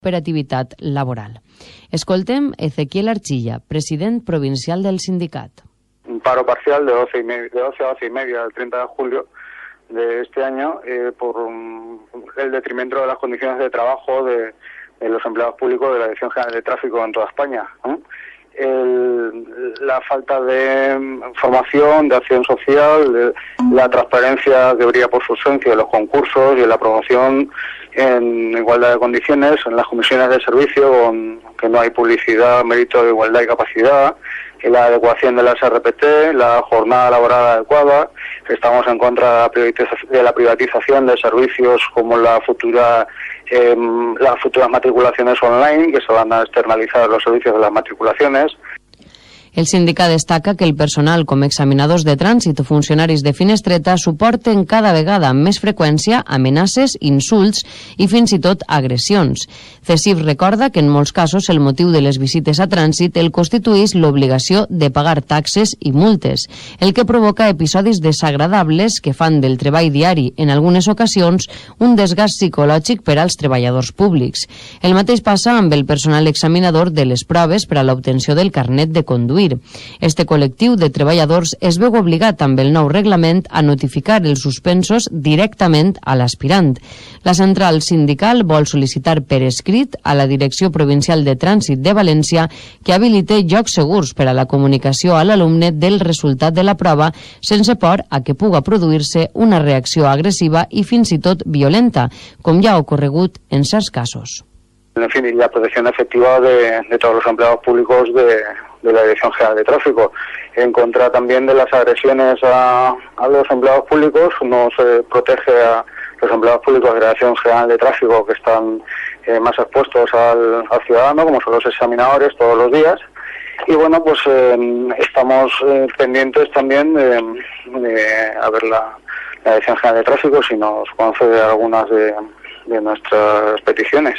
operativitat laboral. Escoltem Ezequiel Archilla, president provincial del sindicat. Un paro parcial de 12 a 12 y media del 30 de julio de este año por el detrimento de las condiciones de trabajo de los empleados públicos de la Dirección General de Tráfico en toda España, ¿no? La falta de formación, de acción social, la transparencia que brilla por su ausencia en los concursos y en la promoción en igualdad de condiciones, en las comisiones de servicio, que no hay publicidad, mérito de igualdad y capacidad, y la adecuación de las RPT, la jornada laboral adecuada. Estamos en contra de la privatización de servicios como las futuras matriculaciones online, que se van a externalizar los servicios de las matriculaciones. El sindicat destaca que el personal com examinadors de trànsit o funcionaris de finestreta suporten cada vegada amb més freqüència amenaces, insults i fins i tot agressions. CESIF recorda que en molts casos el motiu de les visites a trànsit el constitueix l'obligació de pagar taxes i multes, el que provoca episodis desagradables que fan del treball diari, en algunes ocasions, un desgast psicològic per als treballadors públics. El mateix passa amb el personal examinador de les proves per a l'obtenció del carnet de conduir. Este col·lectiu de treballadors es veu obligat amb el nou reglament a notificar els suspensos directament a l'aspirant. La central sindical vol sol·licitar per escrit a la Direcció Provincial de Trànsit de València que habilite llocs segurs per a la comunicació a l'alumne del resultat de la prova sense por a que puga produir-se una reacció agressiva i fins i tot violenta, com ja ha ocorregut en certs casos. En fin, y la protección efectiva de todos los empleados públicos de la Dirección General de Tráfico. En contra también de las agresiones a los empleados públicos, no se protege a los empleados públicos de la Dirección General de Tráfico que están más expuestos al ciudadano, como son los examinadores todos los días. Y bueno, pues estamos pendientes también de a ver la Dirección General de Tráfico si nos concede algunas de nuestras peticiones.